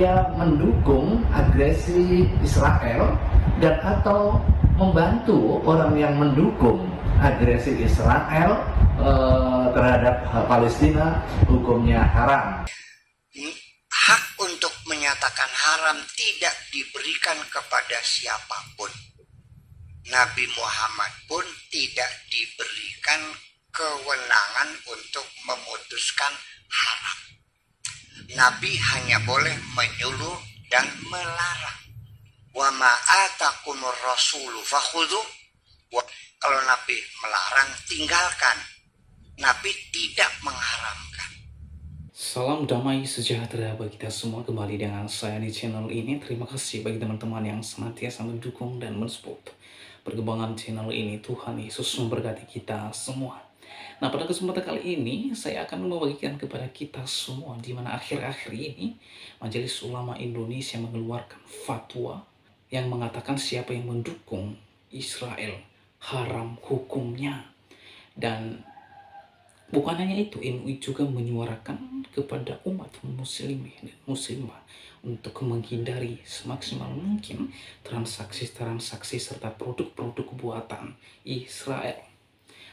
dia mendukung agresi Israel dan atau membantu orang yang mendukung agresi Israel terhadap Palestina, hukumnya haram. Hak untuk menyatakan haram tidak diberikan kepada siapapun. Nabi Muhammad pun tidak diberikan kewenangan untuk memutuskan haram. Nabi hanya boleh menyuruh dan melarang. Wa ma atakumur rasulu fakhudhu. Kalau Nabi melarang, tinggalkan. Nabi tidak mengharamkan. Salam damai sejahtera bagi kita semua, kembali dengan saya di channel ini. Terima kasih bagi teman-teman yang senantiasa mendukung dan mensupport perkembangan channel ini. Tuhan Yesus memberkati kita semua. Nah, pada kesempatan kali ini saya akan membagikan kepada kita semua di mana akhir-akhir ini Majelis Ulama Indonesia mengeluarkan fatwa yang mengatakan siapa yang mendukung Israel haram hukumnya. Dan bukan hanya itu, MUI juga menyuarakan kepada umat muslim dan muslimah untuk menghindari semaksimal mungkin transaksi-transaksi serta produk-produk buatan Israel.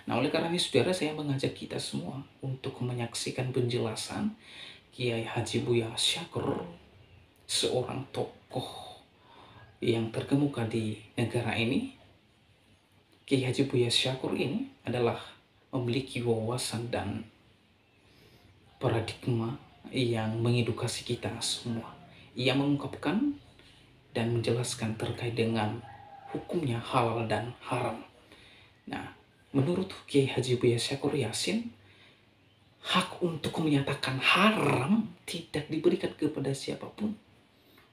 Nah, oleh karena ini saudara, saya mengajak kita semua untuk menyaksikan penjelasan Kiai Haji Buya Syakur, seorang tokoh yang terkemuka di negara ini. Kiai Haji Buya Syakur ini adalah memiliki wawasan dan paradigma yang mengedukasi kita semua. Ia mengungkapkan dan menjelaskan terkait dengan hukumnya halal dan haram. Nah, menurut Kiai Haji Buya Syakur Yasin, hak untuk menyatakan haram tidak diberikan kepada siapapun.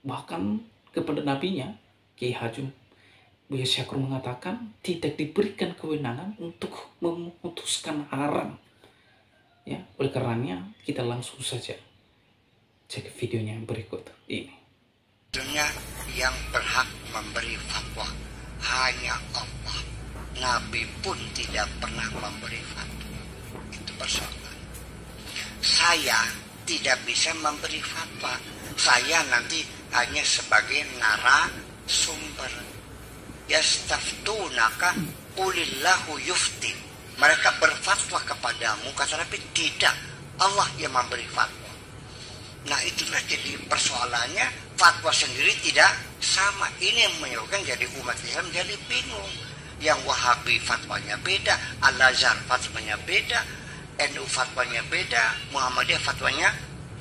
Bahkan kepada nabinya, Kiai Haji Buya Syakur mengatakan tidak diberikan kewenangan untuk memutuskan haram. Ya, oleh karenanya kita langsung saja cek videonya yang berikut ini. Dunia yang berhak memberi fatwa hanya Allah. Nabi pun tidak pernah memberi fatwa. Itu persoalan. Saya tidak bisa memberi fatwa. Saya nanti hanya sebagai narasumber. Yastaftunaka qulillahu yufti. Mereka berfatwa kepadamu, kata Nabi, tidak, Allah yang memberi fatwa. Nah, itulah jadi persoalannya, fatwa sendiri tidak sama. Ini yang menyebabkan jadi umat Islam jadi bingung. Yang Wahabi fatwanya beda, Al-Azhar fatwanya beda, NU fatwanya beda, Muhammadiyah fatwanya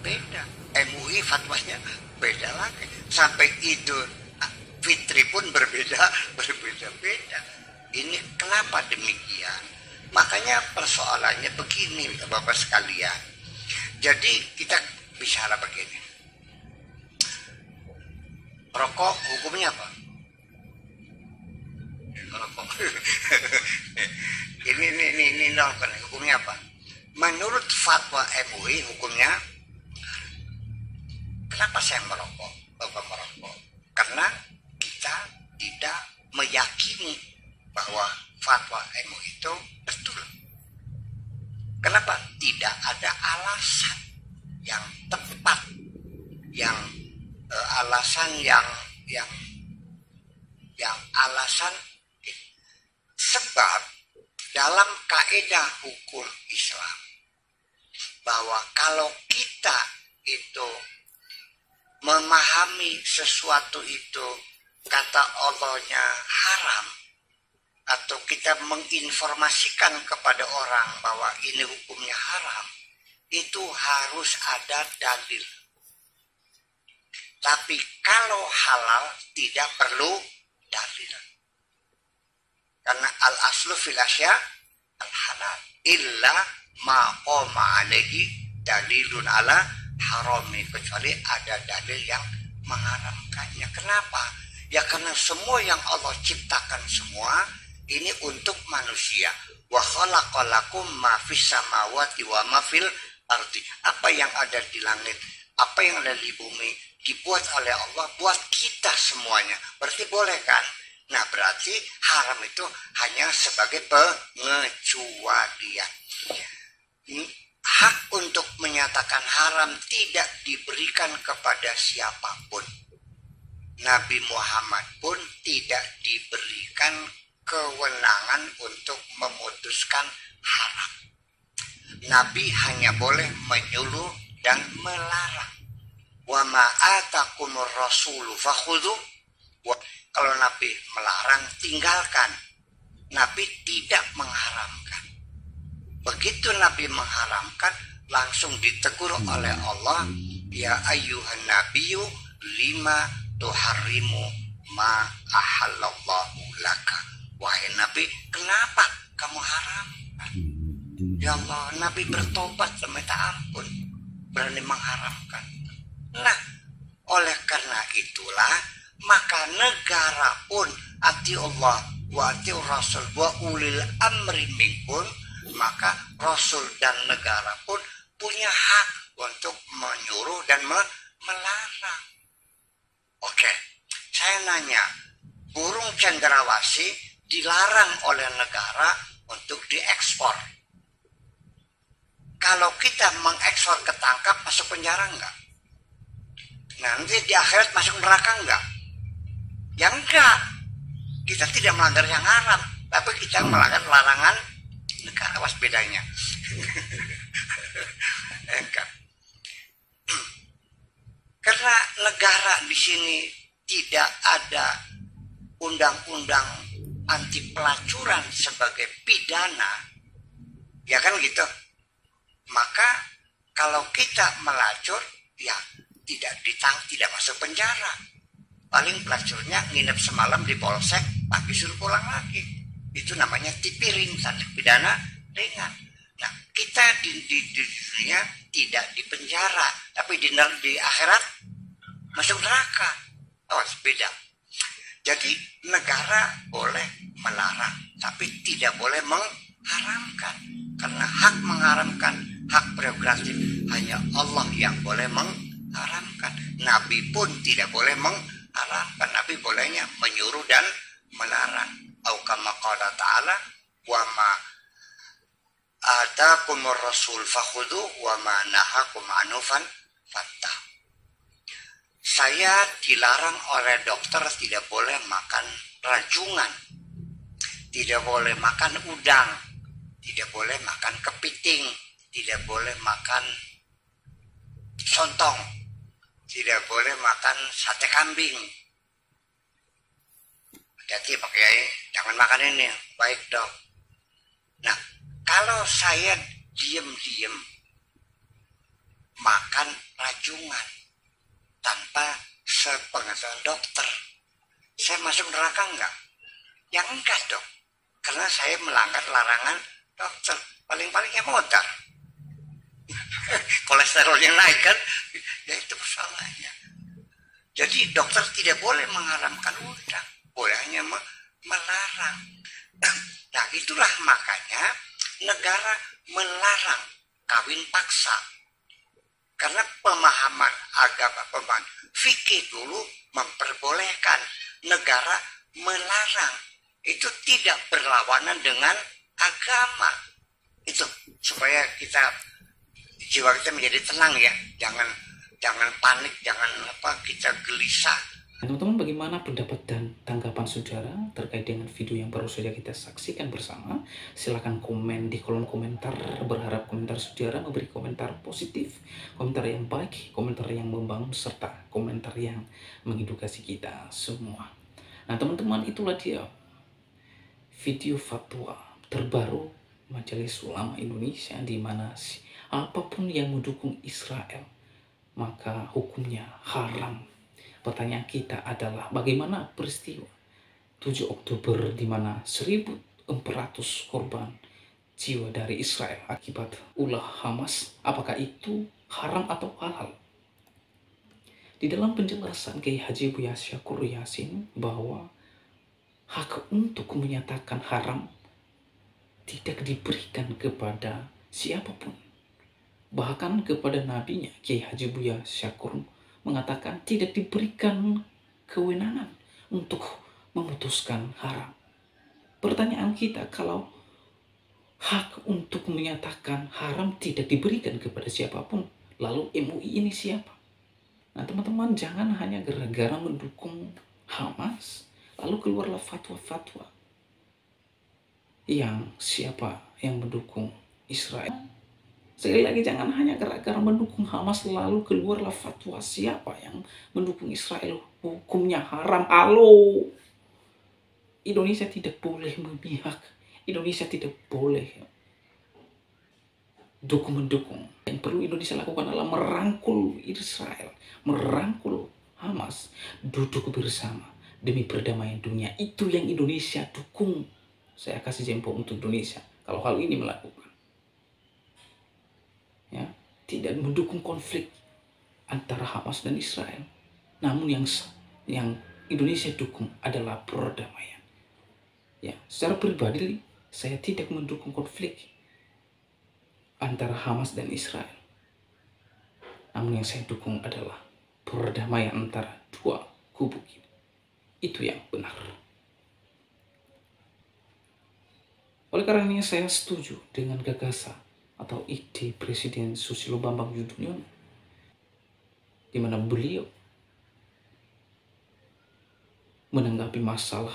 beda, MUI fatwanya beda lagi. Sampai Idul Fitri pun berbeda-beda. Ini kenapa demikian? Makanya persoalannya begini, Bapak sekalian. Jadi kita bicara begini. Rokok hukumnya apa? Rokok. ini hukumnya apa? Menurut fatwa MUI hukumnya, kenapa saya merokok? Bapak merokok? Karena kita tidak meyakini bahwa fatwa MUI itu betul. Kenapa? Tidak ada alasan yang tepat, yang alasan yang alasan, sebab dalam kaidah hukum Islam bahwa kalau kita itu memahami sesuatu itu kata Allahnya haram, atau kita menginformasikan kepada orang bahwa ini hukumnya haram, itu harus ada dalil. Tapi kalau halal tidak perlu dalil. Karena al-aslu fil asya al-halal illa ma qama alaihi dalilun ala harami, kecuali ada dalil yang mengharamkannya. Kenapa? Ya karena semua yang Allah ciptakan semua ini untuk manusia. Wa khalaqalakum ma fis samawati wa ma fil ardi. Apa yang ada di langit, apa yang ada di bumi dibuat oleh Allah buat kita semuanya. Berarti boleh kan? Nah, berarti haram itu hanya sebagai pengecualian. hak untuk menyatakan haram tidak diberikan kepada siapapun. Nabi Muhammad pun tidak diberikan kewenangan untuk memutuskan haram. Nabi hanya boleh menyuruh dan melarang. Wa ma atakumur rasulu fakhudhu. Kalau Nabi melarang, tinggalkan. Nabi tidak mengharamkan. Begitu Nabi mengharamkan, langsung ditegur oleh Allah, ya ayyuhan nabiyyu lima tuharrimu ma ahallallahu laka. Wahai Nabi, kenapa kamu haramkan? Ya Allah, Nabi bertobat meminta ampun, berani mengharamkan. Nah, oleh karena itulah, maka negara pun ati Allah wa ati Rasul wa ulil amri minkum, maka Rasul dan negara pun punya hak untuk menyuruh dan melarang. Oke, saya nanya, burung cendrawasih dilarang oleh negara untuk diekspor. Kalau kita mengekspor ketangkap, masuk penjara enggak? Nanti di akhirat masuk neraka enggak? Ya enggak. Kita tidak melanggar yang haram, tapi kita melanggar larangan negara. Was bedanya. Enggak. Karena negara di sini tidak ada undang-undang anti pelacuran sebagai pidana, ya kan gitu. Maka kalau kita melacur, ya tidak masuk penjara. Paling pelacurnya nginep semalam di polsek, pagi suruh pulang lagi. Itu namanya tipiring, tindak pidana ringan. Nah, kita di dunia tidak di penjara, tapi di akhirat masuk neraka. Oh, beda. Jadi negara boleh melarang, tapi tidak boleh mengharamkan. Karena hak mengharamkan, hak prerogatif hanya Allah yang boleh mengharamkan. Nabi pun tidak boleh mengharamkan. Nabi bolehnya menyuruh dan melarang. Au kama qala ta'ala, wa ma atakumur rasul fakhudhu wa ma nahakum anhu fantah. Saya dilarang oleh dokter tidak boleh makan rajungan, tidak boleh makan udang, tidak boleh makan kepiting, tidak boleh makan sontong, tidak boleh makan sate kambing. Hati-hati Pak Kiai, jangan makan ini. Baik dok. Nah, kalau saya diam-diam makan rajungan tanpa sepengetahuan dokter, saya masuk neraka enggak? Ya enggak dok, karena saya melanggar larangan dokter. Paling-palingnya motor. Kolesterolnya naik kan, ya itu persoalannya. Jadi dokter tidak boleh mengharamkan udang, boleh hanya melarang. Nah, itulah makanya negara melarang kawin paksa. Karena pemahaman agama, pemahaman fikih dulu memperbolehkan, negara melarang. Itu tidak berlawanan dengan agama. Itu supaya jiwa kita menjadi tenang ya. Jangan panik, jangan kita gelisah. Teman-teman, bagaimana pendapat dan tanggapan saudara terkait dengan video yang baru saja kita saksikan bersama? Silahkan komen di kolom komentar. Berharap komentar saudara memberi komentar positif, komentar yang baik, komentar yang membangun, serta komentar yang mengedukasi kita semua. Nah teman-teman, itulah dia video fatwa terbaru Majelis Ulama Indonesia, di mana apapun yang mendukung Israel maka hukumnya haram. Pertanyaan kita adalah, bagaimana peristiwa 7 Oktober di mana 1.400 korban jiwa dari Israel akibat ulah Hamas, apakah itu haram atau halal? Di dalam penjelasan Kiai Haji Buya Syakur Yasin bahwa hak untuk menyatakan haram tidak diberikan kepada siapapun. Bahkan kepada nabinya, Kiai Haji Buya Syakur mengatakan tidak diberikan kewenangan untuk memutuskan haram. Pertanyaan kita, kalau hak untuk menyatakan haram tidak diberikan kepada siapapun. Lalu MUI ini siapa? Nah teman-teman, jangan hanya gara-gara mendukung Hamas lalu keluarlah fatwa-fatwa yang siapa yang mendukung Israel. Sekali lagi, jangan hanya gara-gara mendukung Hamas lalu keluarlah fatwa siapa yang mendukung Israel hukumnya haram. Halo, Indonesia tidak boleh memihak. Indonesia tidak boleh mendukung. Yang perlu Indonesia lakukan adalah merangkul Israel, merangkul Hamas, duduk bersama demi perdamaian dunia. Itu yang Indonesia dukung. Saya kasih jempol untuk Indonesia kalau hal ini melakukan. Ya, tidak mendukung konflik antara Hamas dan Israel. Namun yang Indonesia dukung adalah perdamaian. Ya, secara pribadi saya tidak mendukung konflik antara Hamas dan Israel. Namun yang saya dukung adalah perdamaian antara dua kubu ini. Itu yang benar. Oleh karenanya saya setuju dengan gagasan atau ide Presiden Susilo Bambang Yudhoyono, di mana beliau menanggapi masalah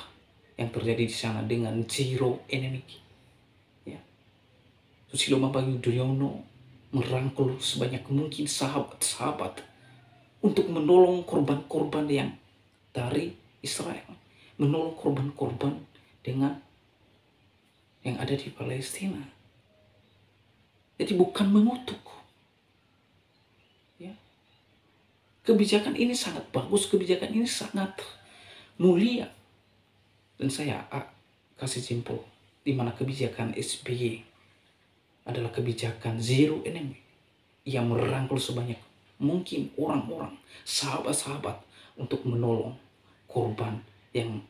yang terjadi di sana dengan zero enemy. Ya. Susilo Bambang Yudhoyono merangkul sebanyak mungkin sahabat-sahabat untuk menolong korban-korban yang dari Israel, menolong korban-korban dengan yang ada di Palestina. Jadi bukan mengutuk. Ya. Kebijakan ini sangat bagus, kebijakan ini sangat mulia. Dan saya kasih jempol di mana kebijakan SBY adalah kebijakan zero enemy yang merangkul sebanyak mungkin orang-orang, sahabat-sahabat untuk menolong korban yang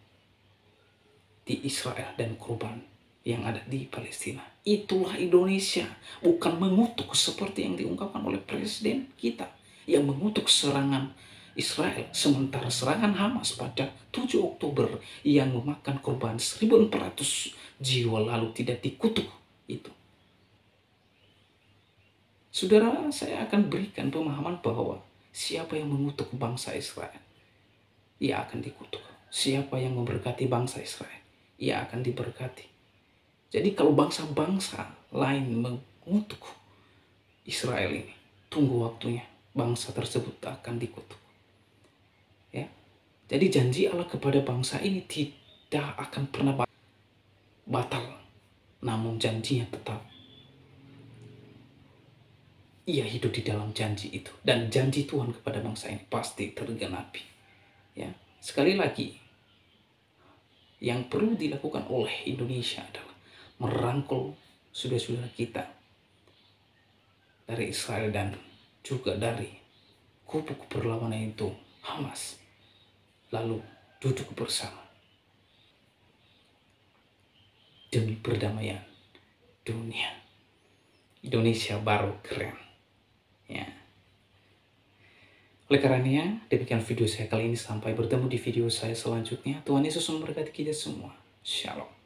di Israel dan korban yang ada di Palestina. Itulah Indonesia, bukan mengutuk seperti yang diungkapkan oleh presiden kita yang mengutuk serangan Israel, sementara serangan Hamas pada 7 Oktober yang memakan korban 1.400 jiwa lalu tidak dikutuk itu. Saudara, saya akan berikan pemahaman bahwa siapa yang mengutuk bangsa Israel, ia akan dikutuk. Siapa yang memberkati bangsa Israel, ia akan diberkati. Jadi kalau bangsa-bangsa lain mengutuk Israel ini, tunggu waktunya bangsa tersebut akan dikutuk. Ya. Jadi janji Allah kepada bangsa ini tidak akan pernah batal. Namun janjinya tetap. Ia hidup di dalam janji itu. Dan janji Tuhan kepada bangsa ini pasti tergenapi. Ya. Sekali lagi, yang perlu dilakukan oleh Indonesia adalah merangkul saudara-saudara kita dari Israel dan juga dari kubu berlawanan itu, Hamas, lalu duduk bersama demi perdamaian dunia. Indonesia baru keren. Ya. Oleh karenanya, demikian video saya kali ini. Sampai bertemu di video saya selanjutnya. Tuhan Yesus memberkati kita semua. Shalom.